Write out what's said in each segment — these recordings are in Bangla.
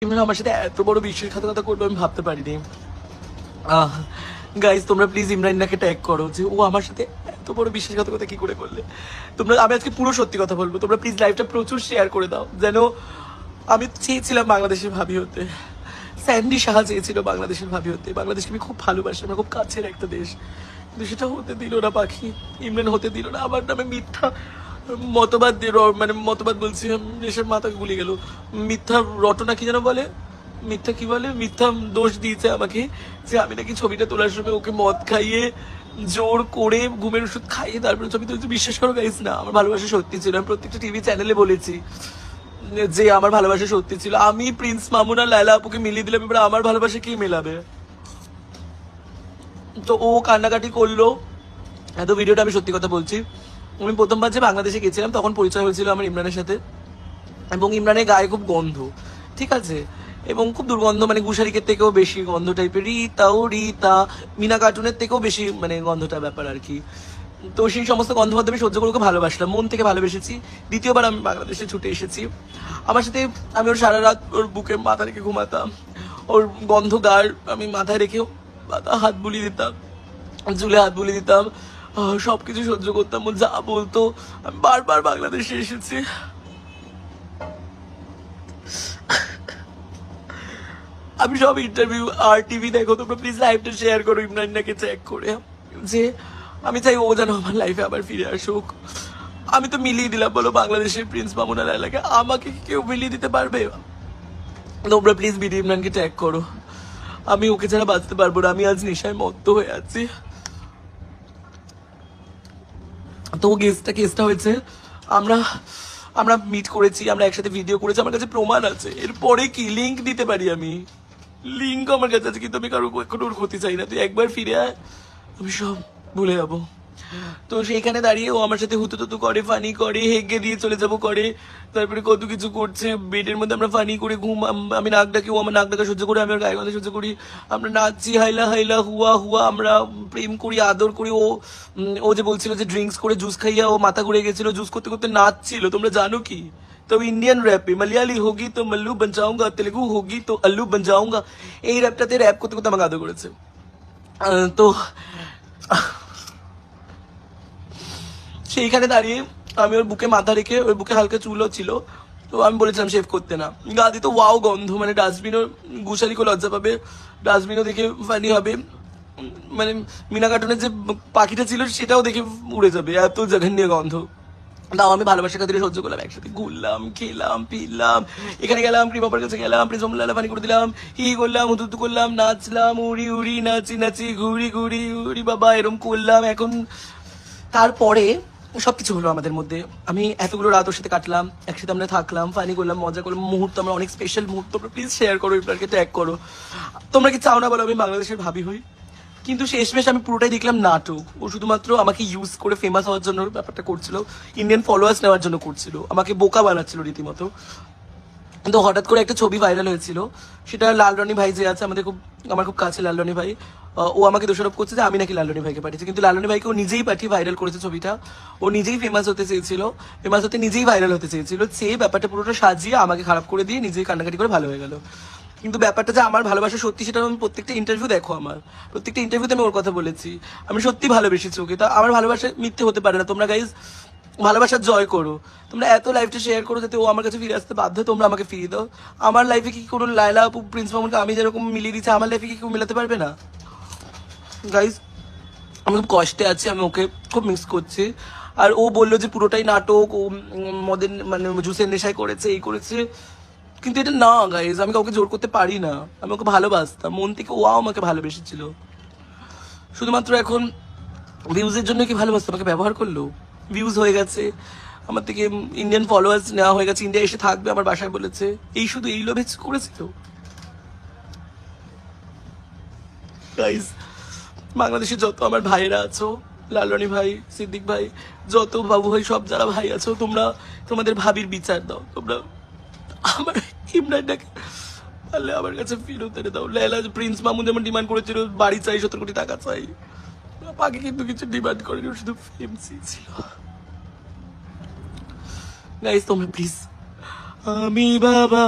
ইমরান আমার সাথে এত বড় বিশ্বাসঘাতকতা করবে আমি ভাবতে পারিনি। গাইজ তোমরা প্লিজ ইমরানকে ট্যাগ করো যে ও আমার সাথে এত বড় বিশ্বাসঘাতকতা কি করে করলে। তোমরা, আমি আজকে পুরো সত্যি কথা বলবো, তোমরা প্লিজ লাইভটা প্রচুর শেয়ার করে দাও। যেন আমি চেয়েছিলাম বাংলাদেশের ভাবি হতে, স্যান্ডি সাহা চেয়েছিল বাংলাদেশের ভাবি হতে। বাংলাদেশকে আমি খুব ভালোবাসি, আমার খুব কাছের একটা দেশ, কিন্তু সেটা হতে দিল না পাখি। ইমরান হতে দিল না। আমার নামে মিথ্যা মতবাদ মানে মতবাদ বলছি, দেশের মাথা গুলি গেল। মিথ্যা রটনা কি যেন বলে, মিথ্যা কি বলে, মিথ্যা দোষ দিয়েছে আমাকে যে আমি নাকি ছবিটা তোলার সময় ওকে মদ খাইয়ে জোর করে ঘুমের ওষুধ খাইয়ে তারপরে ছবি তুলতে। বিশ্বাস করো গাইস না, আমার ভালোবাসা সত্যি ছিল। আমি প্রত্যেকটা টিভি চ্যানেলে বলেছি যে আমার ভালোবাসা সত্যি ছিল। আমি প্রিন্স মামুন আর লায়লা আপুকে মিলিয়ে দিলাম, এবার আমার ভালোবাসা কি মেলাবে? তো ও কান্নাকাটি করলো। এত ভিডিওটা আমি সত্যি কথা বলছি, আমি প্রথমবার যে বাংলাদেশে গেছিলাম তখন পরিচয় হয়েছিল আমার ইমরানের সাথে, এবং ইমরানের গায়ে খুব গন্ধ, ঠিক আছে, এবং খুব দুর্গন্ধ, মানে গুশারিকের থেকেও বেশি গন্ধ টাইপের। রিতা মিনা কার্টুনের থেকেও বেশি মানে গন্ধটা ব্যাপার আর কি। তো সেই সমস্ত গন্ধ মধ্যে আমি সহ্য করে ওকে ভালোবাসলাম, মন থেকে ভালোবেসেছি। দ্বিতীয়বার আমি বাংলাদেশে ছুটে এসেছি। আমার সাথে আমি ওর সারা রাত ওর বুকে মাথা রেখে ঘুমাতাম, ওর গন্ধ গাড় আমি মাথায় রেখে হাত বুলিয়ে দিতাম, চুলে হাত বুলিয়ে দিতাম, সবকিছু সহ্য করতাম। ও যা বলতো। আমি বারবার বাংলাদেশে এসেছি। আমি সব ইন্টারভিউ আর টিভি দেখো, তোমরা প্লিজ লাইভটা শেয়ার করো ইমরানকে চেক করে, যে আমি চাই ও যেন আমার লাইফে আবার ফিরে আসুক। আমি তো মিলিয়ে দিলাম, বলো বাংলাদেশের প্রিন্স মামুন আর এলাকা, আমাকে কি কেউ মিলিয়ে দিতে পারবে? তোমরা প্লিজ বিডি ইমরানকে ট্যাগ করো। আমি ওকে ছাড়া বাঁচতে পারবো না, আমি আজ নেশায় মত্ত হয়ে আছি। তো কেসটা হয়েছে, আমরা আমরা মিট করেছি, আমরা একসাথে ভিডিও করেছি, আমার কাছে প্রমাণ আছে। এরপরে কি লিঙ্ক দিতে পারি আমি, লিঙ্ক আমার কাছে আছে, কিন্তু আমি কারো কোনো ক্ষতি চাই না। তুই একবার ফিরে আয়, আমি সব ভুলে যাবো। তো সেইখানে দাঁড়িয়ে ও আমার সাথে হুতুতুতু করে, ফানি করে, হেগে দিয়ে চলে যাবো করে, তারপরে কত কিছু করছে। বেডের মধ্যে আমরা ফানি করে ঘুম, আমি নাক ডাকি, ও আমার নাক ডাকা সহ্য করে, আমি ওর গায়ে গন্ধ সহ্য করি। আমরা নাচছি, হাইলা হাইলা হুয়া হুয়া, আমরা প্রেম করি, আদর করি। ও যে বলছিল যে ড্রিঙ্কস করে জুস খাইয়া ও মাথা ঘুরে গেছিল, জুস করতে করতে নাচছিল। তোমরা জানো কি, তো ইন্ডিয়ান র্যাপে মালয়ালি হোগি তো মল্লু বন যাऊंगा, তেলেগু হোগি তো আল্লু বন যাऊंगा, এই র্যাপটাতে র্যাপ করতে করতে আমাকে আদর করেছে। তো সেইখানে দাঁড়িয়ে আমি ওর বুকে মাথা রেখে, ওর বুকে হালকা চুলও ছিল, তো আমি বলেছিলাম শেভ করতে না। গা দিয়ে তো ওয়াও গন্ধ, মানে ডাস্টবিনও, গুছারিকেও লজ্জা পাবে, ডাস্টবিনও দেখে ফানি হবে, মানে মিনা কার্টুনের যে পাখিটা ছিল সেটাও দেখে উড়ে যাবে, এত জঘন্য গন্ধ। তাও আমি ভালোবাসার খাতিরে সহ্য করলাম, একসাথে ঘুরলাম, খেলাম, পিলাম, এখানে গেলাম, প্রিমাপার কাছে গেলাম, প্রিজমলা ফানি করে দিলাম, হি করলাম, হুতুতু করলাম, নাচলাম, উড়ি উড়ি, নাচি নাচি, ঘুরি ঘুরি, উড়ি বাবা, এরম করলাম। এখন তারপরে সবকিছু হলো আমাদের মধ্যে। আমি এতগুলো রাত ওর সাথে কাটলাম, একসাথে আমরা থাকলাম, ফানি করলাম, মজা করলাম, মুহূর্ত, আমরা অনেক স্পেশাল মুহূর্ত। তোমরা প্লিজ শেয়ার করো, ইমরানকে ট্যাগ করো। তোমরা কি চাও না বলো আমি বাংলাদেশের ভাবি হই? কিন্তু শেষমেশ আমি পুরোটাই দেখলাম নাটক। ও শুধুমাত্র আমাকে ইউজ করে ফেমাস হওয়ার জন্য ব্যাপারটা করছিল, ইন্ডিয়ান ফলোয়ার্স নেওয়ার জন্য করছিল, আমাকে বোকা বানাচ্ছিল রীতিমতো। কিন্তু হঠাৎ করে একটা ছবি ভাইরাল হয়েছিল, সেটা লাল রনি ভাই যে আছে আমাদের খুব, আমার খুব কাছে লাল রনি ভাই, ও আমাকে দোষারোপ করছে যে আমি নাকি লাল রনি ভাইকে পাঠিয়েছি, কিন্তু লাল রনি ভাইকে ও নিজেই পাঠিয়ে ভাইরাল করেছে ছবিটা। ও নিজেই ফেমাস হতে চেয়েছিল, ফেমাস হতে নিজেই ভাইরাল হতে চেয়েছিল, সেই ব্যাপারটা পুরোটা সাজিয়ে আমাকে খারাপ করে দিয়ে নিজেই কান্নাকাটি করে ভালো হয়ে গেল। কিন্তু ব্যাপারটা যে আমার ভালোবাসা সত্যি, সেটা আমি প্রত্যেকটা ইন্টারভিউ দেখো, আমার প্রত্যেকটা ইন্টারভিউতে আমি ওর কথা বলেছি, আমি সত্যি ভালোবেসেছি ওকে। তা আমার ভালোবাসা মিথ্যে হতে পারে না। তোমরা গাইজ ভালোবাসার জয় করো, তোমরা এত লাইফটা শেয়ার করো যাতে ও আমার কাছে ফিরে আসতে বাধ্য, তোমরা আমাকে ফিরিয়ে দাও। আমার লাইফে কি কোনো লায়লা আপু, প্রিন্স মামুনকে আমি যেরকম মিলিয়ে দিচ্ছি, আমার লাইফে কি কেউ মিলাতে পারবে না? গাইজ আমি খুব কষ্টে আছি, আমি ওকে খুব মিস করছি। আর ও বললো যে পুরোটাই নাটক, ও মদের মানে জুসের নেশায় করেছে, এই করেছে, কিন্তু এটা না গাইজ, আমি কাউকে জোর করতে পারি না। আমি ওকে ভালোবাসতাম মন থেকে, ও আমাকে ভালোবেসেছিল। শুধুমাত্র এখন ভিউজের জন্য কি ভালোবাসতো, আমাকে ব্যবহার করলো, ভিউজ হয়ে গেছে, আমার থেকে ইন্ডিয়ান ফলোয়ার্স নেওয়া হয়ে গেছে, ইন্ডিয়া এসে থাকবে আমার বাসায় বলেছে, এই শুধু এই লোভে করেছিল। গাইজ বাংলাদেশে যত আমার ভাইয়েরা আছো, লালনী ভাই, সিদ্দিক ভাই, যত বাবু ভাই, সব যারা ভাই আছো, তোমরা তোমাদের ভাবির বিচার দাও। তোমরা আমার ইমরানটাকে পারলে আমার কাছে ফেরত এনে দাও। লেলা প্রিন্স মামুন যেমন ডিমান্ড করেছিল বাড়ি চাই, 17 কোটি টাকা চাই, বাকি কিন্তু কিছু ডিমান্ড করেনি, শুধু ফেম চেয়েছিল। গাইজ তোমরা প্লিজ আমি বাবা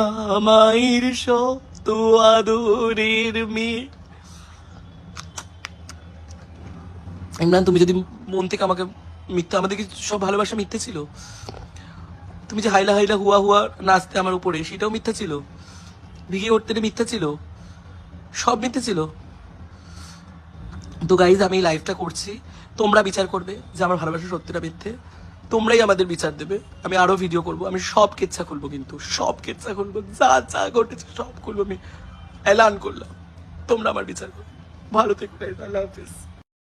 মায়ের শত আদরের মেয়ে। ইমরান, তুমি যদি মন থেকে আমাকে মিথ্যা, আমাদের কি সব ভালোবাসা মিথ্যে ছিল? তুমি যে হাইলা হাইলা হুয়া হুয়া নাচতে আমার উপরে, সেটাও মিথ্যা ছিল? ভিগে উঠতে মিথ্যা ছিল? সব মিথ্যে ছিল? তো গাইজ, আমি এই লাইভটা করছি, তোমরা বিচার করবে যে আমার ভালোবাসা সত্যিটা মিথ্যে। তোমরাই আমাদের বিচার দেবে। আমি আরো ভিডিও করব, আমি সব কেচ্ছা খুলবো, কিন্তু সব কেচ্ছা খুলবো, যা যা ঘটেছে সব খুলবো, আমি এলান করলাম। তোমরা আমার বিচার করো। ভালো থেকো গাইজ, আল্লাহ হাফেজ।